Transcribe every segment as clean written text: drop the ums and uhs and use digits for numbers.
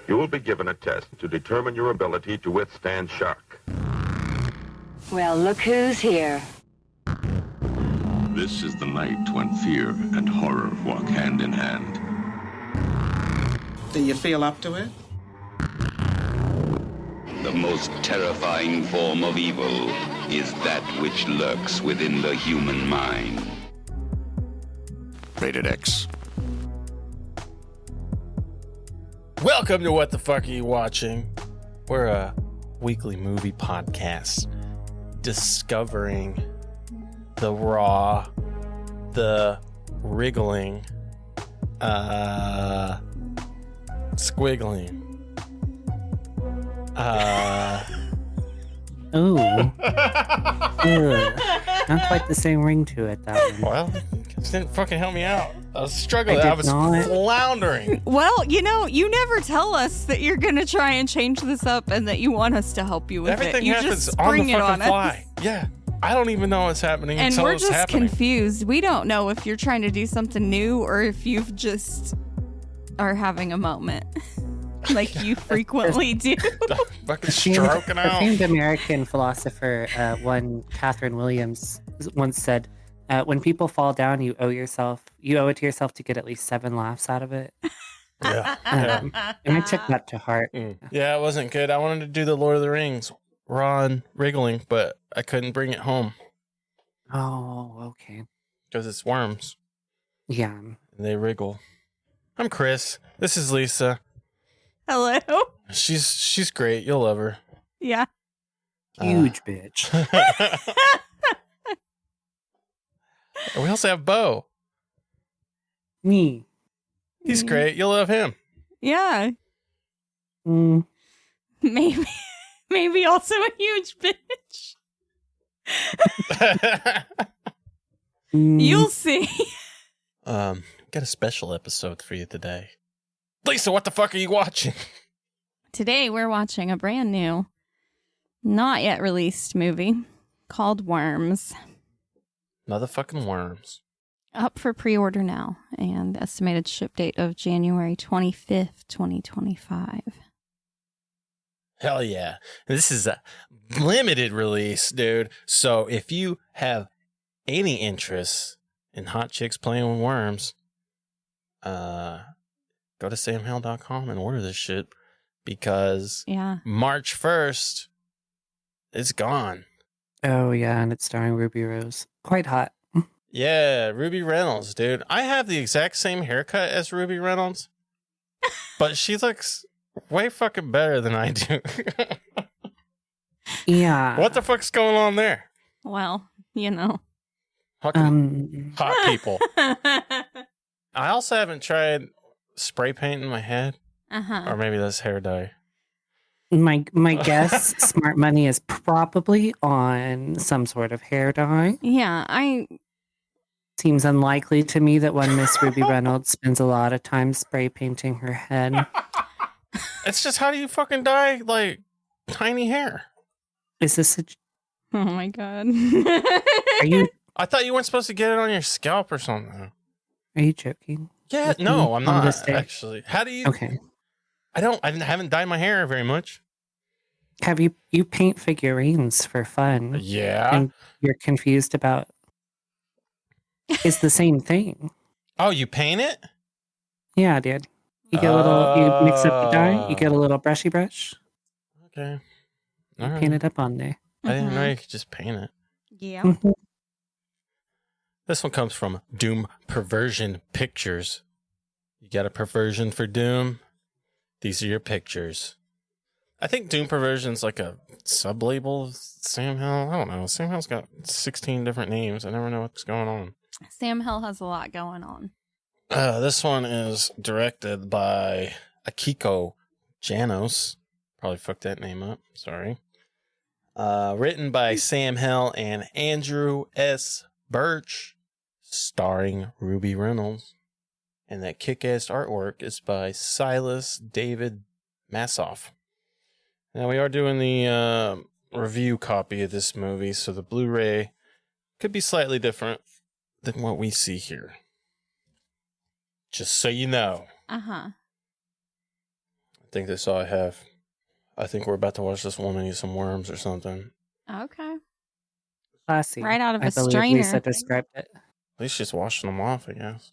You will be given a test to determine your ability to withstand shock. Well, look who's here. This is the night when fear and horror walk hand in hand. Do you feel up to it? The most terrifying form of evil is that which lurks within the human mind. Rated X. Welcome to What the Fuck Are You Watching? We're a weekly movie podcast discovering the raw, the wriggling, squiggling. Ooh. Not quite the same ring to it, that one. Well, this didn't fucking help me out. I was struggling. I I was not. floundering. Well, you never tell us that you're going to try and change this up and that you want us to help you with Everything it. You happens just on spring the it fucking on fly. us. Yeah. I don't even know what's happening And until we're it's just happening. confused. We don't know if you're trying to do something new or if you've just are having a moment. Like you frequently do. Fucking stroking A out. famed American philosopher, one Catherine Williams, once said, "When people fall down, you owe it to yourself to get at least 7 laughs out of it." Yeah. And I took that to heart. Yeah, it wasn't good. I wanted to do the Lord of the Rings, raw and wriggling, but I couldn't bring it home Oh, okay. because it's worms Yeah. and they wriggle. I'm Chris. This is Lisa. Hello. She's great. You'll love her. Yeah. Huge bitch. We also have Bo. Me. He's great. You'll love him. Yeah. Mm. Maybe also a huge bitch. You'll see. Got a special episode for you today. Lisa, what the fuck are you watching? Today we're watching a brand new, not yet released movie called Worms. Motherfucking worms. Up for pre-order now and estimated ship date of January 25th, 2025. Hell yeah. This is a limited release, dude. So if you have any interest in hot chicks playing with worms, go to samhell.com and order this shit because Yeah. March 1st, it's gone. Oh, yeah, and it's starring Ruby Rose. Quite hot. Yeah, Ruby Reynolds, dude. I have the exact same haircut as Ruby Reynolds, but she looks way fucking better than I do. Yeah. What the fuck's going on there? Well, Fucking hot people. I also haven't tried spray painting my head, Uh-huh. or maybe that's hair dye. My guess, Smart Money is probably on some sort of hair dye. Yeah, Seems unlikely to me that one Miss Ruby Reynolds spends a lot of time spray painting her head. It's just, how do you fucking dye like tiny hair? Is this oh my God. are you I thought you weren't supposed to get it on your scalp or something. joking? Yeah, With no, me I'm on not this day? actually. How do you? Okay. I haven't dyed my hair very much. Have you paint figurines for fun? Yeah. And you're confused about it's the same thing. Oh, you paint it? Yeah, dude. You get you mix up the dye, you get a little brushy brush, Okay. you All right. paint it up on there. I didn't know you could just paint it. Yeah. Mhm. This one comes from Doom Perversion Pictures. You got a perversion for Doom? These are your pictures. I think Doom Perversion's like a sub-label of Sam Hell. I don't know. Sam Hell's got 16 different names. I never know what's going on. Sam Hill has a lot going on. This one is directed by Akiko Janos. Probably fucked that name up. Sorry. Written by Sam Hell and Andrew S. Birch. Starring Ruby Reynolds. And that kick-ass artwork is by Silas David Massoff. Now, we are doing the review copy of this movie, so the Blu-ray could be slightly different than what we see here. Just so you know. Uh-huh. think that's all I have. I think we're about to watch this woman eat some worms or something. Okay. Classy. Right out of I a believe strainer. Lisa described it. At least she's washing them off, I guess.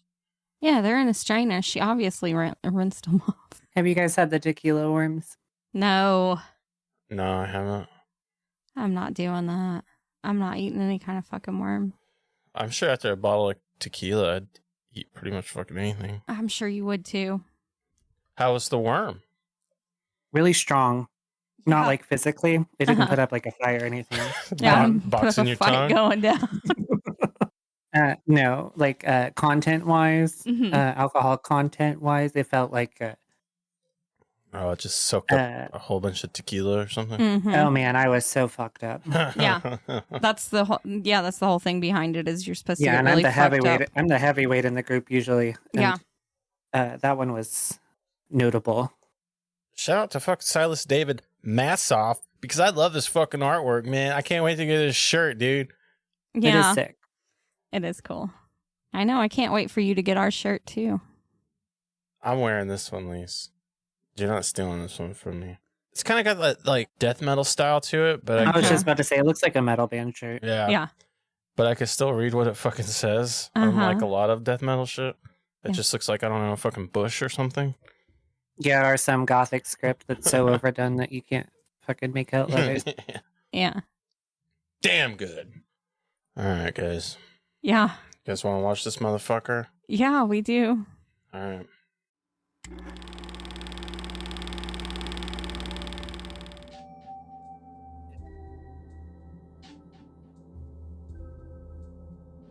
Yeah, they're in a strainer. She obviously rinsed them off. Have you guys had the tequila worms? No, No, I haven't. I'm not doing that. I'm not eating any kind of fucking worm. I'm sure after a bottle of tequila, I'd eat pretty much fucking anything. I'm sure you would too. How was the worm? Really strong. Not Yeah. like physically. It didn't put up like a fire or anything. Yeah, Box in your tongue? going down. No, like content wise, Mhm. alcohol content wise, it felt like, Oh, it just soaked up a whole bunch of tequila or something? Mhm. oh man, I was so fucked up. Yeah. That's the whole thing behind it is you're supposed to Yeah, get and really I'm the fucked heavyweight. up. I'm the heavyweight in the group usually. Yeah. And, that one was notable. Shout out to fucking Silas David Massoff because I love this fucking artwork, man. I can't wait to get his shirt, dude. It Yeah, is sick. it is cool. I know. I can't wait for you to get our shirt too. I'm wearing this one, Lise. You're not stealing this one from me. It's kind of got that like death metal style to it, but I was Okay. just about to say, it looks like a metal band shirt. Yeah. But I can still read what it fucking says. Unlike a lot of death metal shit, it Yeah. just looks like I don't know a fucking bush or something. Yeah, or some gothic script that's so overdone that you can't fucking make out letters. Yeah. Damn good. All right, guys. Yeah. You guys want to watch this motherfucker? Yeah, we do. All right.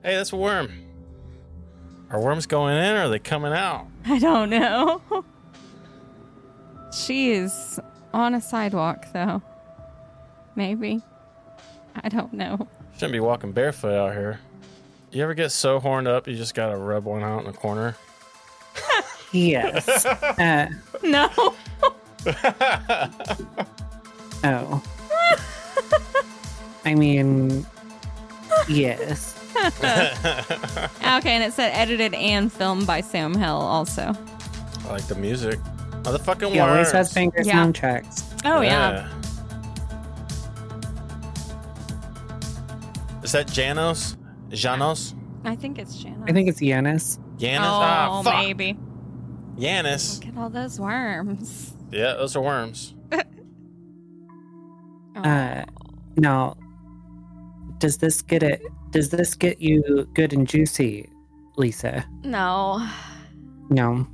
Hey, that's a worm. Are worms going in or are they coming out? I don't know. She is on a sidewalk, though. Maybe. I don't know. Shouldn't be walking barefoot out here. You ever get so horned up you just gotta rub one out in the corner? Yes. No. Oh. I mean, yes. Okay, and it said edited and filmed by Sam Hill also. I like the music. Oh, the fucking He always worms. has banger Yeah. soundtracks. Oh, yeah. Is that Janos? Janos? I think it's Janos. I think it's Janis. Janos? Oh, fuck. maybe. Janis. Look at all those worms. Yeah, those are worms. Oh. Now, does this get you good and juicy, Lisa? No. No.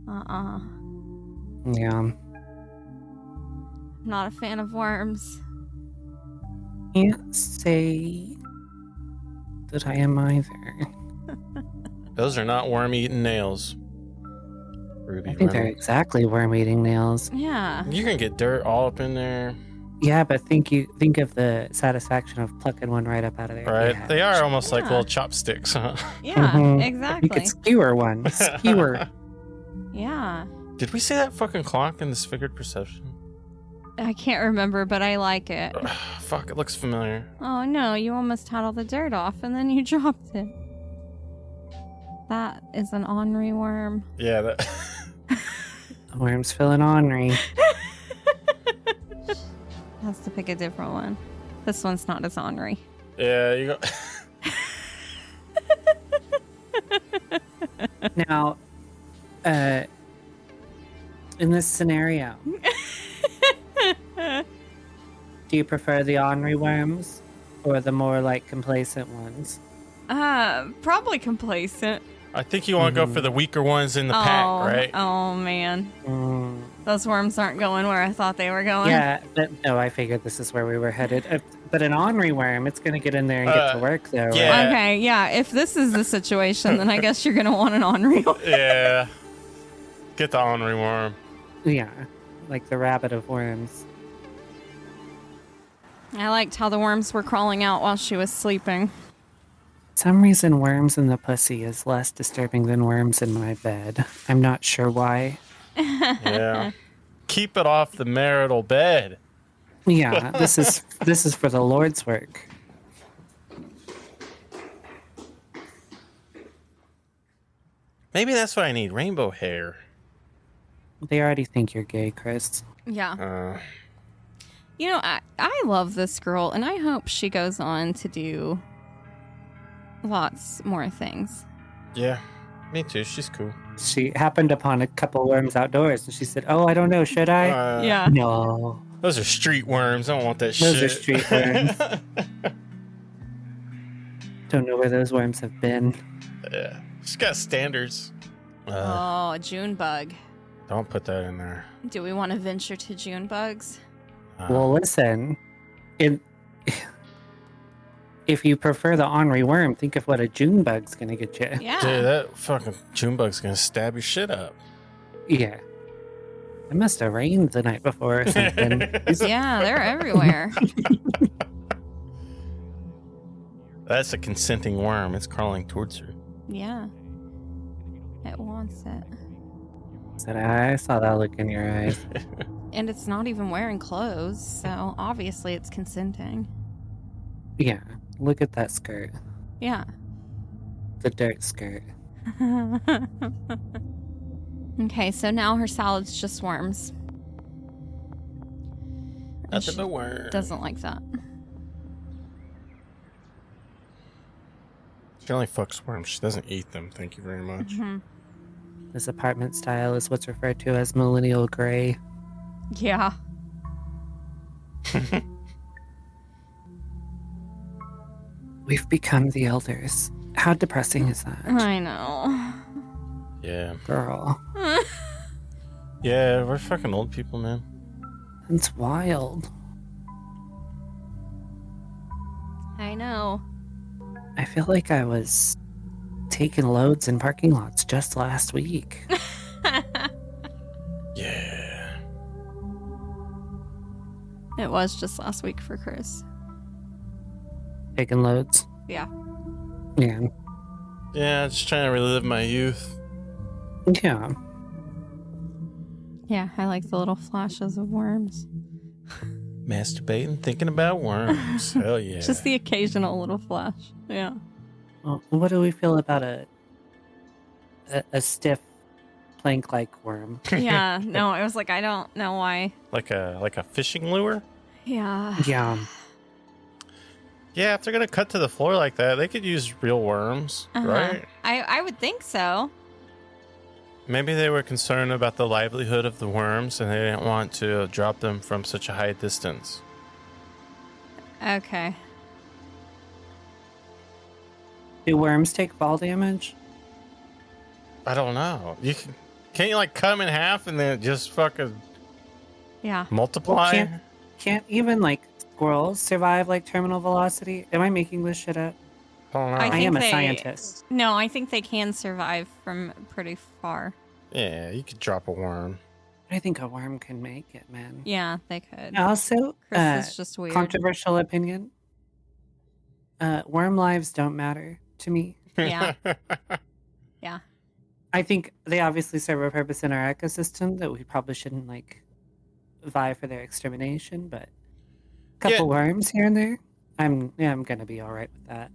Uh-uh. Yeah. Not a fan of worms. Can't say that I am either. Those are not worm-eating nails. Ruby I think they're Reynolds. exactly worm-eating nails. Yeah. You can get dirt all up in there. Yeah, but think of the satisfaction of plucking one right up out of there. Right? Yeah. They are almost like Yeah. little chopsticks, huh? Yeah, Mhm. You exactly. could skewer one. Skewer. Yeah. Did we see that fucking clock in Disfigured Perception? I can't remember, but I like it. Ugh, fuck, it looks familiar. Oh no, you almost had all the dirt off and then you dropped it. That is an ornery worm. Yeah, that. The worm's feeling ornery. Has to pick a different one. This one's not as ornery. Yeah, you go. Now, in this scenario, do you prefer the ornery worms or the more like complacent ones? Probably complacent. I think you want to go for the weaker ones in the pack, right? Oh man. Mm. Those worms aren't going where I thought they were going. Yeah, no, I figured this is where we were headed. But an ornery worm, it's going to get in there and get to work, though. Right? yeah. Okay, yeah. If this is the situation, then I guess you're gonna want an ornery one. Yeah. Get the ornery worm. Yeah, like the rabbit of worms. I liked how the worms were crawling out while she was sleeping. For some reason, worms in the pussy is less disturbing than worms in my bed. I'm not sure why. Yeah. Keep it off the marital bed. Yeah, this is for the Lord's work. Maybe that's what I need. Rainbow hair. They already think you're gay, Chris. Yeah. You know, I love this girl, and I hope she goes on to do lots more things. Yeah, me too. She's cool. She happened upon a couple worms outdoors, and she said, "Oh, I don't know. Should I?" Yeah. No. Those are street worms. I don't want that shit. Those are street worms. Don't know where those worms have been. Yeah. She's got standards. Oh, June bug. Don't put that in there. Do we want to venture to June bugs? Well, listen. If you prefer the ornery worm, think of what a June bug's gonna get you. Yeah. Dude, that fucking June bug's gonna stab your shit up. Yeah. It must have rained the night before or something. Yeah, they're everywhere. That's a consenting worm. It's crawling towards her. Yeah. It wants it. Said, I saw that look in your eyes. And it's not even wearing clothes, so obviously it's consenting. Yeah. Look at that skirt. Yeah. The dirt skirt. Okay, so now her salad's just worms. Nothing but worms. Doesn't like that. She only fucks worms. She doesn't eat them. Thank you very much. Mm-hmm. This apartment style is what's referred to as millennial gray. Yeah. We've become the elders. How depressing is that? I know. Yeah. Girl. Yeah, we're fucking old people, man. That's wild. I know. I feel like I was taking loads in parking lots just last week. Yeah. It was just last week for Chris. Taking loads? Yeah. Yeah. Yeah, just trying to relive my youth. Yeah. Yeah, I like the little flashes of worms. Masturbating, thinking about worms. Hell yeah. Just the occasional little flash. Yeah. Well, what do we feel about a stiff plank-like worm? Yeah. No, I was like, I don't know why. like a fishing lure? Yeah. Yeah. Yeah, if they're gonna cut to the floor like that, they could use real worms, right? I would think so. Maybe they were concerned about the livelihood of the worms and they didn't want to drop them from such a high distance. Okay. Do worms take fall damage? I don't know. Can't you like cut them in half and then just fucking Yeah. multiply? Can't even like squirrels survive like terminal velocity? Am I making this shit up? I don't know. I think am a they- scientist. No, I think they can survive from pretty far. Yeah, you could drop a worm. I think a worm can make it, man. Yeah, they could. Also, Chris is just weird. controversial opinion. Worm lives don't matter to me. Yeah. Yeah. I think they obviously serve a purpose in our ecosystem that we probably shouldn't like vie for their extermination, but a couple worms here and there, I'm gonna be all right with that.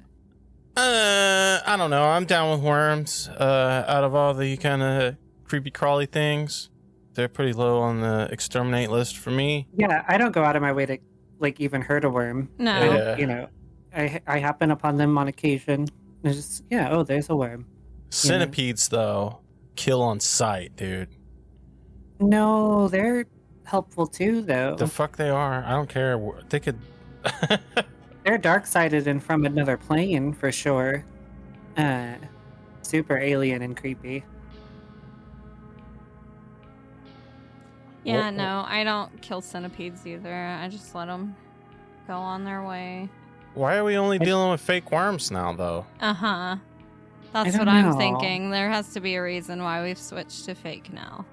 I don't know. I'm down with worms. Out of all the kind of creepy crawly things, they're pretty low on the exterminate list for me. Yeah, I don't go out of my way to like even hurt a worm. No. Yeah. You know, I happen upon them on occasion. It's just oh, there's a worm. Centipedes, though, kill on sight, dude. No, they're helpful too, though. The fuck they are. I don't care. They could. They're dark-sided and from another plane for sure. Super alien and creepy. Yeah, no, I don't kill centipedes either. I just let them go on their way. Why are we only dealing with fake worms now, though? Uh-huh. That's don't what I'm know. thinking. There has to be a reason why we've switched to fake now.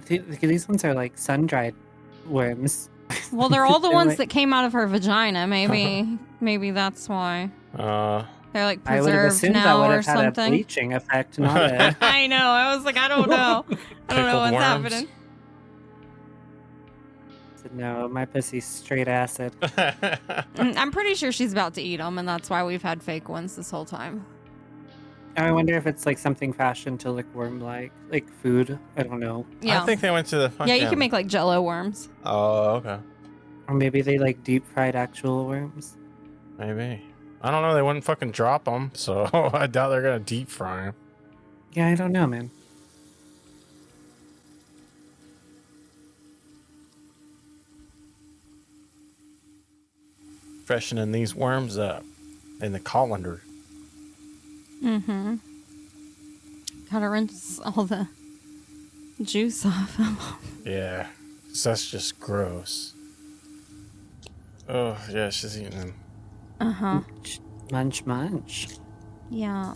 These ones are like sun-dried worms. Well, they're all the They're ones like- that came out of her vagina. Maybe that's why. They're like I would have preserved assumed that now would or have had a something. bleaching effect, not a... I know. I was like, I don't know. I don't know Pickled what's worms. happening. No, my pussy's straight acid. I'm pretty sure she's about to eat them, and that's why we've had fake ones this whole time. I wonder if it's like something fashioned to look worm-like, like food. I don't know. Yeah. I think they went to the Yeah, you can make like Jello worms. Oh, okay. Or maybe they like deep fried actual worms. Maybe. I don't know. They wouldn't fucking drop them, so I doubt they're gonna deep fry them. Yeah, I don't know, man. Freshening these worms up in the colander. Mm-hmm. Gotta rinse all the juice off them. Yeah, 'cause that's just gross. Oh yeah, she's eating them. Uh-huh. Munch, munch. Yeah.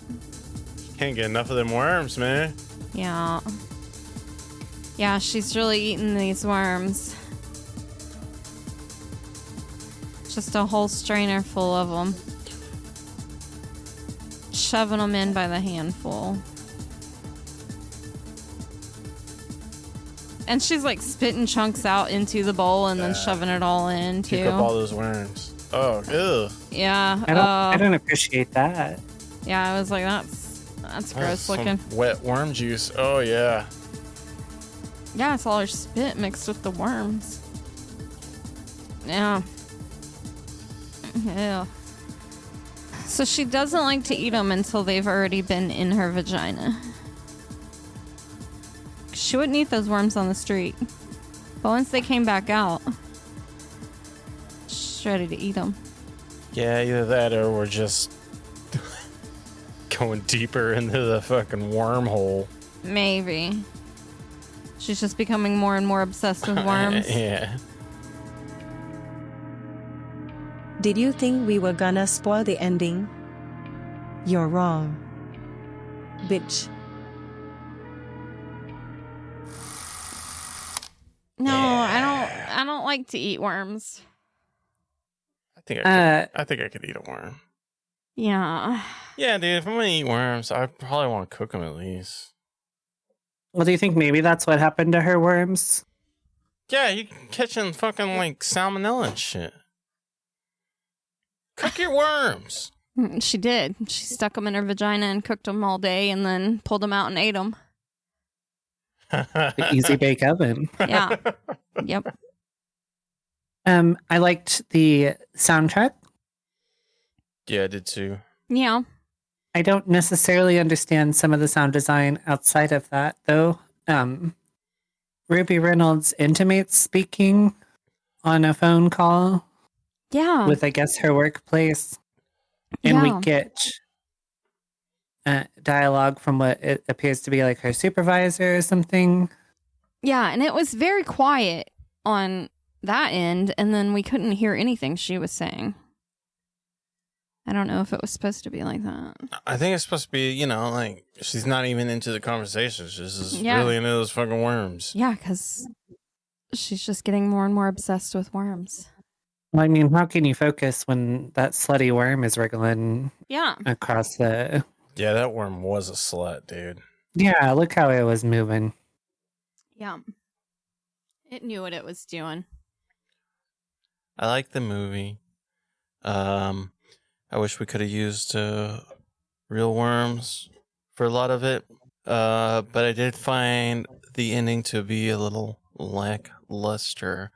Can't get enough of them worms, man. Yeah. Yeah, she's really eating these worms. Just a whole strainer full of them. Shoving them in by the handful. And she's like spitting chunks out into the bowl and then shoving it all in too. Pick up all those worms. Oh, ew. Yeah. I don't appreciate that. Yeah, I was like, that's gross Some looking. wet worm juice. Oh yeah. Yeah, it's all her spit mixed with the worms. Yeah. Yeah. So she doesn't like to eat them until they've already been in her vagina. She wouldn't eat those worms on the street. But once they came back out, she's ready to eat them. Yeah, either that or we're just going deeper into the fucking wormhole. Maybe. She's just becoming more and more obsessed with worms. Yeah. Did you think we were gonna spoil the ending? You're wrong. Bitch. No, I don't like to eat worms. I think I could eat a worm. Yeah. Yeah, dude, if I'm gonna eat worms, I probably want to cook them at least. Well, do you think maybe that's what happened to her worms? Yeah, you can catching fucking like salmonella and shit. Cook your worms. She did. She stuck them in her vagina and cooked them all day and then pulled them out and ate them. The easy bake oven. Yeah. Yep. I liked the soundtrack. Yeah, I did too. Yeah. I don't necessarily understand some of the sound design outside of that, though. Ruby Reynolds intimates speaking on a phone call. Yeah. With, I guess, her workplace. And we get dialogue from what it appears to be like her supervisor or something. Yeah, and it was very quiet on that end, and then we couldn't hear anything she was saying. I don't know if it was supposed to be like that. I think it's supposed to be, like she's not even into the conversation. She's just really into those fucking worms. Yeah, because she's just getting more and more obsessed with worms. Well, I mean, how can you focus when that slutty worm is wriggling across the... Yeah, that worm was a slut, dude. Yeah, look how it was moving. Yeah. It knew what it was doing. I like the movie. I wish we could have used real worms for a lot of it. But I did find the ending to be a little lackluster.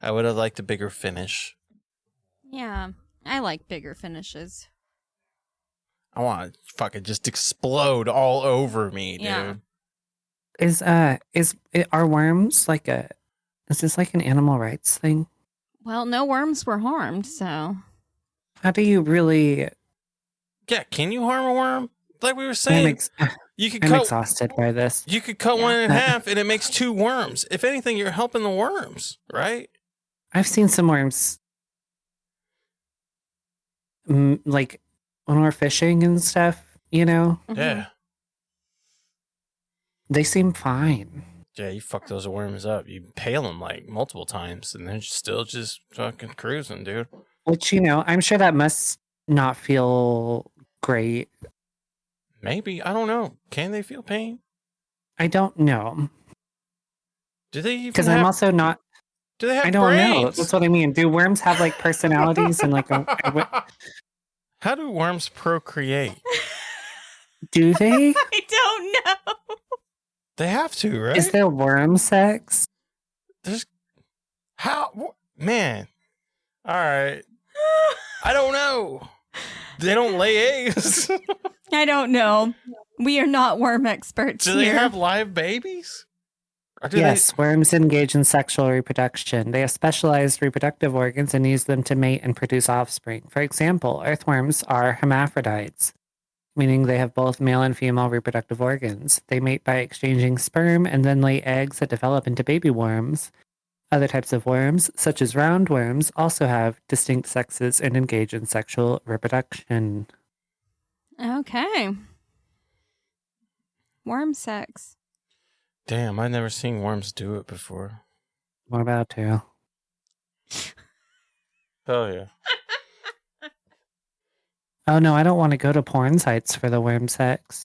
I would have liked a bigger finish. Yeah, I like bigger finishes. I want to fucking just explode all over me, dude. Yeah. Are worms like is this like an animal rights thing? Well, no worms were harmed, so. How do you really... Yeah, can you harm a worm? Like we were saying, I'm exhausted by this. You could cut one in half and it makes 2 worms. If anything, you're helping the worms, right? I've seen some worms, like when we're fishing and stuff, Yeah. They seem fine. Yeah, you fuck those worms up. You pale them like multiple times and they're still just fucking cruising, dude. Which, I'm sure that must not feel great. Maybe. I don't know. Can they feel pain? I don't know. Do they even Because I'm also not... Do they have I don't brains? know. That's what I mean. Do worms have like personalities and like How do worms procreate? Do they? I don't know. They have to, right? Is there worm sex? There's man. All right. I don't know. They don't lay eggs. I don't know. We are not worm experts Do here. they have live babies? Or do Yes, worms engage in sexual reproduction. They have specialized reproductive organs and use them to mate and produce offspring. For example, earthworms are hermaphrodites, meaning they have both male and female reproductive organs. They mate by exchanging sperm and then lay eggs that develop into baby worms. Other types of worms, such as roundworms, also have distinct sexes and engage in sexual reproduction. Okay. Worm sex. Damn, I've never seen worms do it before. What about to? Hell yeah. Oh no, I don't want to go to porn sites for the worm sex.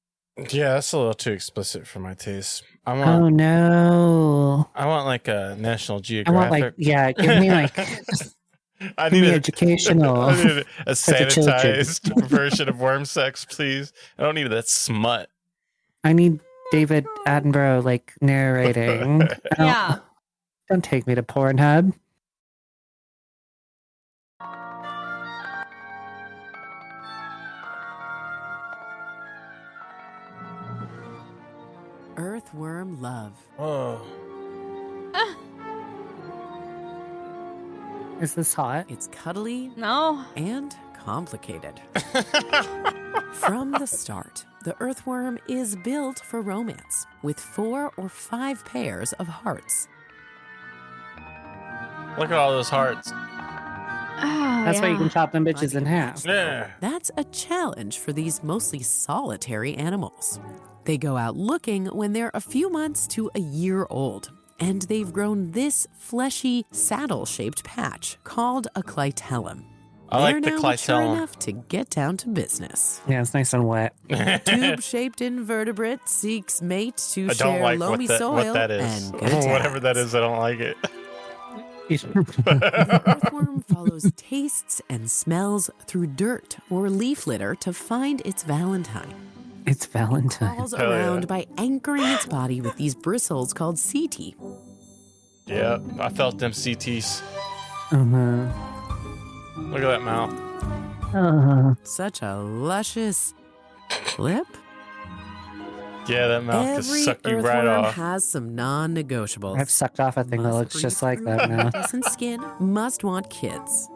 Yeah, that's a little too explicit for my taste. I Oh want no. like a National I Geographic. want like, yeah, give me like, I give need me a educational. I need a for the children. sanitized version of worm sex, please. I don't need that smut. I need David Attenborough like narrating. Yeah. Don't take me to Pornhub. Earthworm love. Whoa. Is this hot? It's cuddly No. and complicated. From the start, the earthworm is built for romance with 4 or 5 pairs of hearts. Look at all those hearts. Oh, That's why you yeah. can chop them bitches in half. Yeah. That's a challenge for these mostly solitary animals. They go out looking when they're a few months to a year old, and they've grown this fleshy, saddle-shaped patch called a clitellum. I like They're the now mature clitellum. enough to get down to business. Yeah, it's nice and wet. Tube-shaped invertebrate seeks mate to I share don't like loamy what soil that is. and good Whatever that times. is, I don't like it. The earthworm follows tastes and smells through dirt or leaf litter to find its valentine. It's Valentine. Crawls Hell yeah. around by anchoring its body with these bristles called setae. Yeah, I felt them CTs. Uh-huh. Look at that mouth. Uh-huh. Such a luscious lip. Yeah, that mouth Every just suck you right earthworm off. has some non-negotiables. I've sucked off a thing that looks Must just breathe like that through now. Decent skin, must want kids.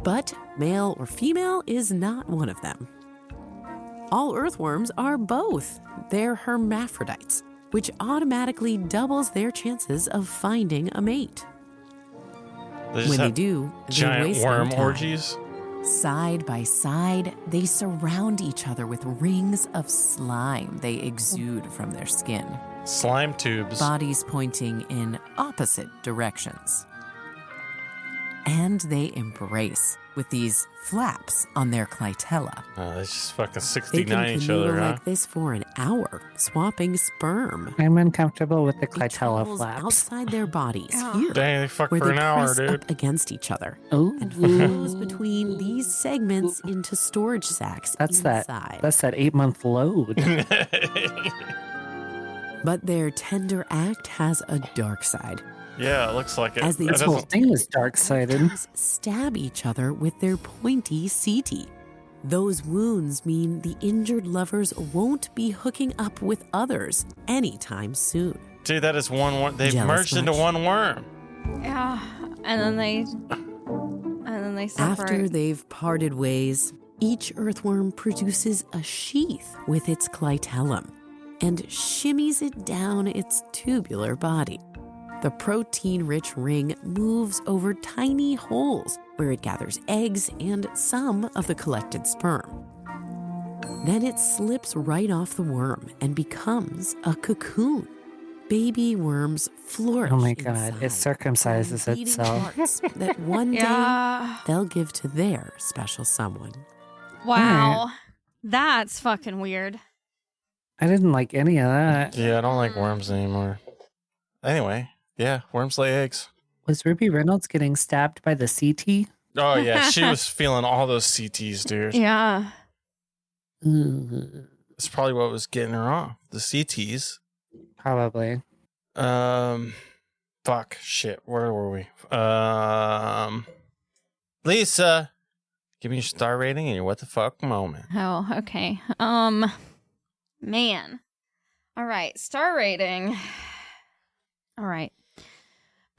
But male or female is not one of them. All earthworms are both. They're hermaphrodites, which automatically doubles their chances of finding a mate. They just When they have do, they giant waste no worm time. orgies. Side by side, they surround each other with rings of slime they exude from their skin, Slime tubes. bodies pointing in opposite directions. And they embrace with these flaps on their clitella. Oh, they just fucking They 69 can each canoodle other, huh? like this for an hour, swapping sperm. I'm uncomfortable with the It clitella travels flaps. outside their bodies Yeah. here, Dang, they fuck where for they an hour, press dude. up against each other Oh, and flows between these segments into storage sacks that's inside. that 8-month load. But their tender act has a dark side. Yeah, it looks like it. As they That This whole doesn't- thing is dark-sided. Victims stab each other with their pointy setae. Those wounds mean the injured lovers won't be hooking up with others anytime soon. Dude, that is one worm. They've Jealous merged into much? one worm. Yeah. And then they separate. After they've parted ways, each earthworm produces a sheath with its clitellum and shimmies it down its tubular body. The protein-rich ring moves over tiny holes where it gathers eggs and some of the collected sperm. Then it slips right off the worm and becomes a cocoon. Baby worms flourish. Oh my God, it inside, circumcises beating itself. hearts that one Yeah. day they'll give to their special someone. Wow. That's fucking weird. I didn't like any of that. Yeah, I don't like worms anymore. Anyway, yeah, worms lay eggs. Was Ruby Reynolds getting stabbed by the CT? Oh, yeah, she was feeling all those CTs, dude. Yeah. That's probably what was getting her off. The CTs. Probably. Fuck. Shit. Where were we? Lisa, give me your star rating and your what the fuck moment. Oh, okay. Man. All right. Star rating. All right.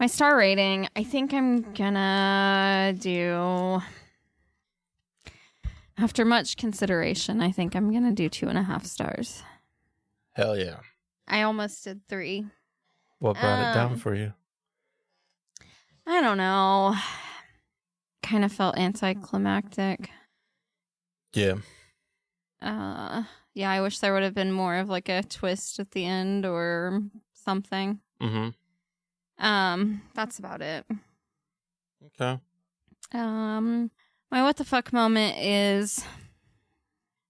My star rating, I think I'm gonna do, after much consideration, I think I'm gonna do 2.5 stars. Hell yeah. I almost did 3. What brought it down for you? I don't know. Kind of felt anticlimactic. Yeah. Yeah, I wish there would have been more of like a twist at the end or something. Mm-hmm. That's about it. Okay. My what the fuck moment is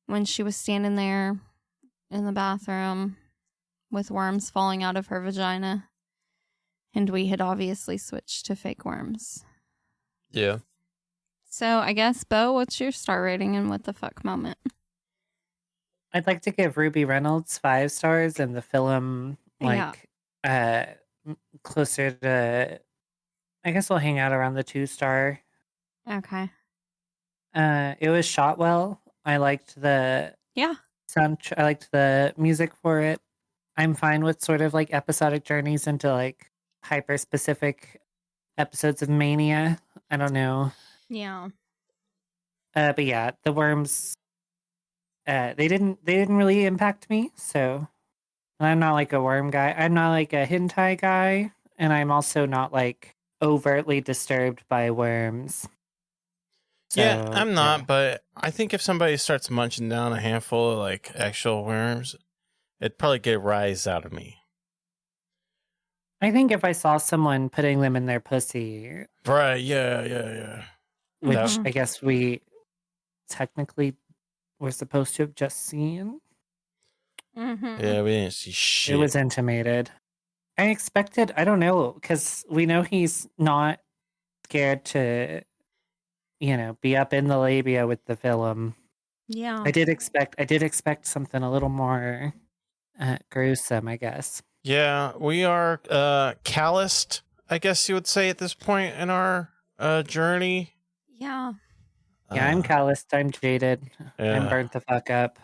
when she was standing there in the bathroom with worms falling out of her vagina, and we had obviously switched to fake worms. Yeah. So I guess, Bo, what's your star rating and what the fuck moment? I'd like to give Ruby Reynolds 5 stars and the film closer to, I guess we'll hang out around the 2-star. Okay. It was shot well. I liked the I liked the music for it. I'm fine with sort of like episodic journeys into like hyper specific episodes of Mania. I don't know. Yeah. But yeah, the worms they didn't really impact me, so I'm not like a worm guy. I'm not like a hentai guy, and I'm also not like overtly disturbed by worms. So, yeah, I'm not, but I think if somebody starts munching down a handful of like actual worms, it'd probably get a rise out of me. I think if I saw someone putting them in their pussy, right? Yeah. Which I guess we technically were supposed to have just seen. Mm-hmm. Yeah, we didn't see shit. It was intimated. I expected, I don't know, because we know he's not scared to, be up in the labia with the film. Yeah. I did expect something a little more gruesome, I guess. Yeah, we are calloused, I guess you would say, at this point in our journey. Yeah. Yeah, I'm calloused. I'm jaded. Yeah. I'm burnt the fuck up.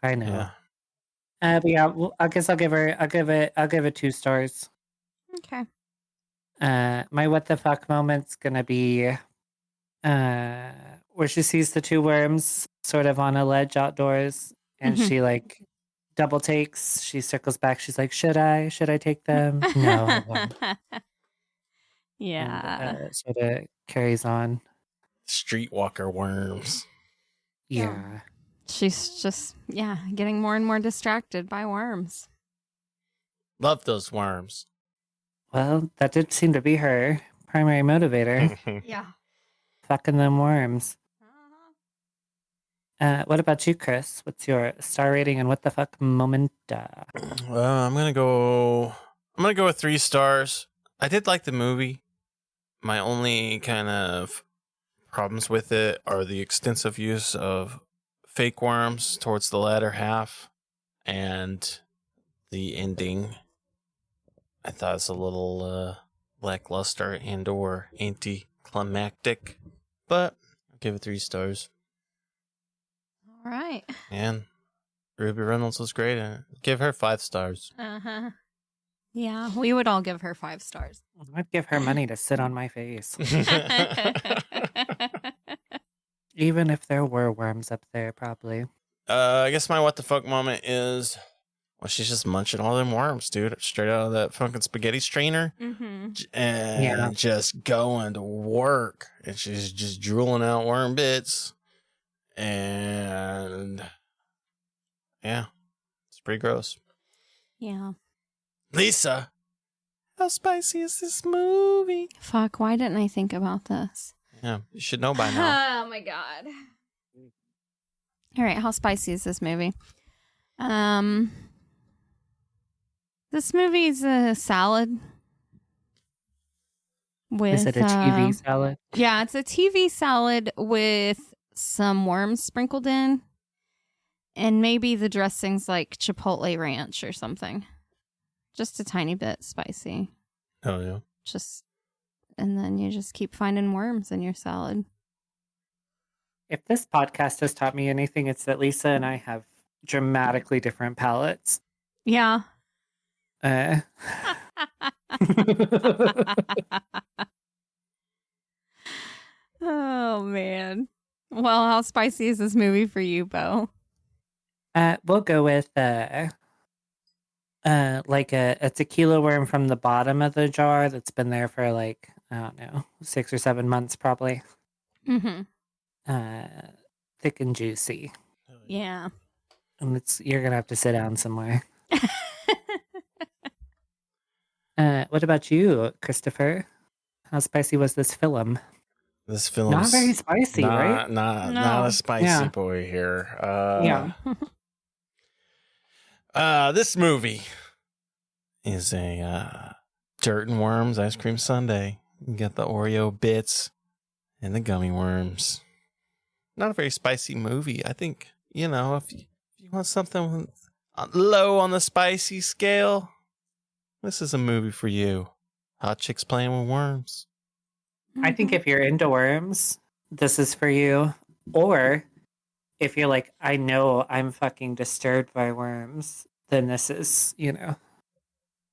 I know. Yeah. But yeah, I guess I'll give it 2 stars. Okay. My what the fuck moment's gonna be where she sees the 2 worms sort of on a ledge outdoors, and she like double takes. She circles back. She's like, "Should I take them?" No. Yeah. And, sort of carries on. Streetwalker worms. Yeah. She's just, getting more and more distracted by worms. Love those worms. Well, that did seem to be her primary motivator. Yeah. Fucking them worms. What about you, Chris? What's your star rating and what the fuck moment? I'm gonna go with 3 stars. I did like the movie. My only kind of problems with it are the extensive use of fake worms towards the latter half, and the ending I thought was a little lackluster and or anticlimactic, but I'll give it 3 stars. All right. And Ruby Reynolds was great in it. Give her 5 stars. Uh-huh. Yeah, we would all give her 5 stars. I'd give her money to sit on my face. Even if there were worms up there, probably. I guess my what the fuck moment is, well, she's just munching all them worms, dude, straight out of that fucking spaghetti strainer, and just going to work, and she's just drooling out worm bits, and yeah, it's pretty gross. Yeah. Lisa, how spicy is this movie? Fuck, why didn't I think about this? Yeah, you should know by now. Oh my god. All right, how spicy is this movie? This movie's a salad. Is it a TV salad? Yeah, it's a TV salad with some worms sprinkled in. And maybe the dressing's like Chipotle ranch or something. Just a tiny bit spicy. Oh, yeah. And then you just keep finding worms in your salad. If this podcast has taught me anything, it's that Lisa and I have dramatically different palates. Yeah. Oh, man. Well, how spicy is this movie for you, Bo? We'll go with like a tequila worm from the bottom of the jar that's been there for like, I don't know, 6 or 7 months probably. Mm-hmm. Thick and juicy. Yeah. And you're gonna have to sit down somewhere. What about you, Christopher? How spicy was this film? This film Not very spicy, right? Not a spicy boy here. This movie is a dirt and worms ice cream sundae. You got the Oreo bits and the gummy worms. Not a very spicy movie. I think, if you want something low on the spicy scale, this is a movie for you. Hot chicks playing with worms. I think if you're into worms, this is for you. Or if you're like, I know I'm fucking disturbed by worms, then this is,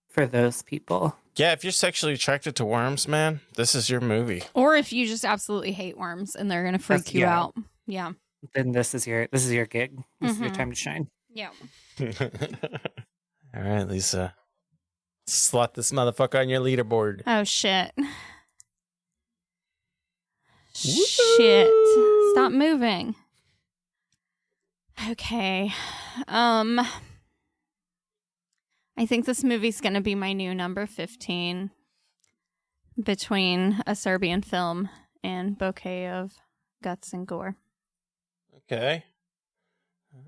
for those people. Yeah, if you're sexually attracted to worms, man, this is your movie. Or if you just absolutely hate worms and they're gonna freak you out. Yeah. Then this is your gig. This is your time to shine. Yeah. All right, Lisa. Slot this motherfucker on your leaderboard. Oh shit. Shit. Stop moving. Okay. I think this movie's gonna be my new number 15 between a Serbian film and Bouquet of Guts and Gore. Okay.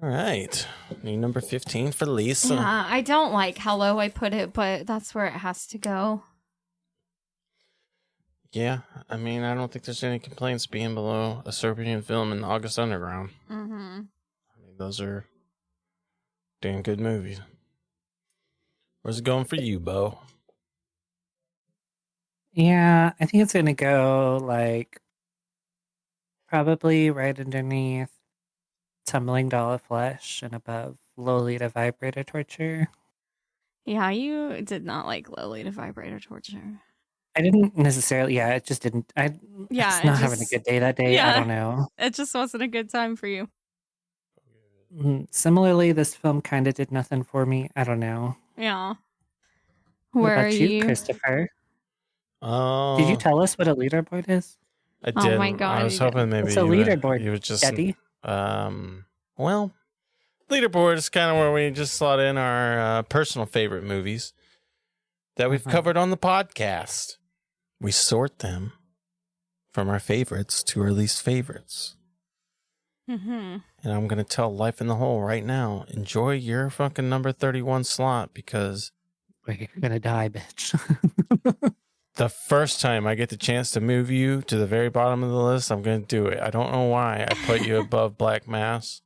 All right. New number 15 for Lisa. Yeah, I don't like how low I put it, but that's where it has to go. Yeah, I mean, I don't think there's any complaints being below a Serbian film in August Underground. Mm-hmm. I mean, those are damn good movies. Where's it going for you, Bo? Yeah, I think it's going to go like probably right underneath Tumbling Doll of Flesh and above Lolita Vibrator Torture. Yeah, you did not like Lolita Vibrator Torture. I didn't necessarily, it just didn't. It's not having a good day that day. Yeah, I don't know. It just wasn't a good time for you. Similarly, this film kind of did nothing for me. I don't know. Yeah. What Where about are you, Christopher? Oh. Did you tell us what a leaderboard is? I did. Oh my God. I was hoping maybe It's a leaderboard, you would just Daddy. Well, leaderboard is kind of where we just slot in our personal favorite movies that we've covered on the podcast. We sort them from our favorites to our least favorites. Mm-hmm. And I'm going to tell Life in the Hole right now, enjoy your fucking number 31 slot because you're going to die, bitch. the first time I get the chance to move you to the very bottom of the list, I'm going to do it. I don't know why I put you above Black Mass.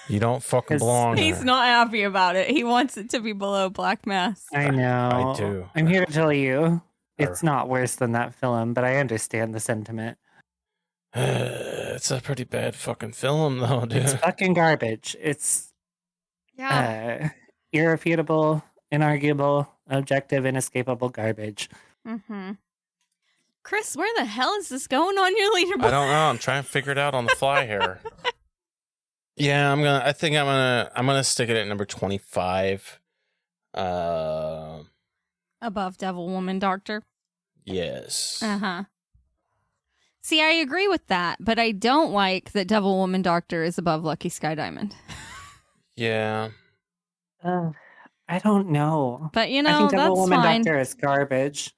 You don't fucking belong there. He's not happy about it. He wants it to be below Black Mass. I know. I do. I'm here to tell you, it's not worse than that film, but I understand the sentiment. It's a pretty bad fucking film, though, dude. It's fucking garbage. It's irrefutable, inarguable, objective, inescapable garbage. Mm-hmm. Chris, where the hell is this going on your leaderboard? I don't know. I'm trying to figure it out on the fly here. Yeah, I'm gonna stick it at number 25. Above Devil Woman Doctor. Yes. Uh-huh. See, I agree with that, but I don't like that Devil Woman Doctor is above Lucky Sky Diamond. Yeah. I don't know. But, I think Devil Woman Doctor is garbage.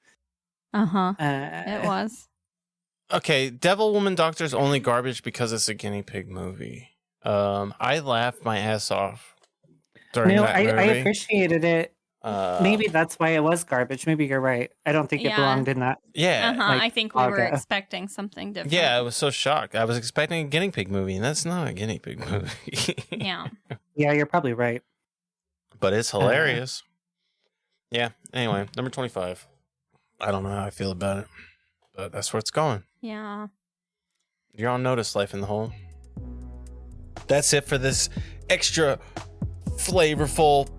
Uh-huh. It was. Okay, Devil Woman Doctor is only garbage because it's a guinea pig movie. I laughed my ass off during that movie. I appreciated it Maybe that's why it was garbage. Maybe you're right. I don't think it Yeah. belonged in that. Yeah. I think we were saga. expecting something different. Yeah, I was so shocked. I was expecting a guinea pig movie, and that's not a guinea pig movie. Yeah. Yeah, you're probably right. But it's hilarious. Yeah. Anyway, number 25. I don't know how I feel about it, but that's where it's going. Yeah. You're on Notice Life in the Hole. That's it for this extra flavorful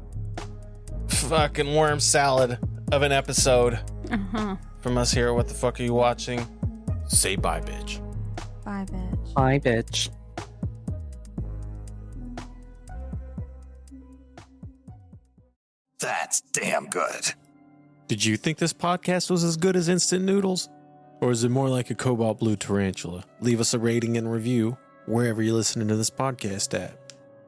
fucking worm salad of an episode from us here at What the Fuck Are You Watching? Say bye, bitch. Bye, bitch. Bye, bitch. That's damn good. Did you think this podcast was as good as instant noodles? Or is it more like a cobalt blue tarantula? Leave us a rating and review wherever you're listening to this podcast at.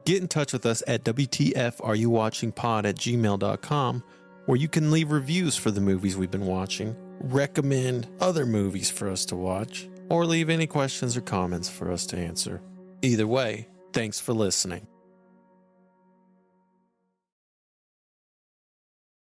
Get in touch with us at WTFareyouwatchingpod@gmail.com, where you can leave reviews for the movies we've been watching, recommend other movies for us to watch, or leave any questions or comments for us to answer. Either way, thanks for listening.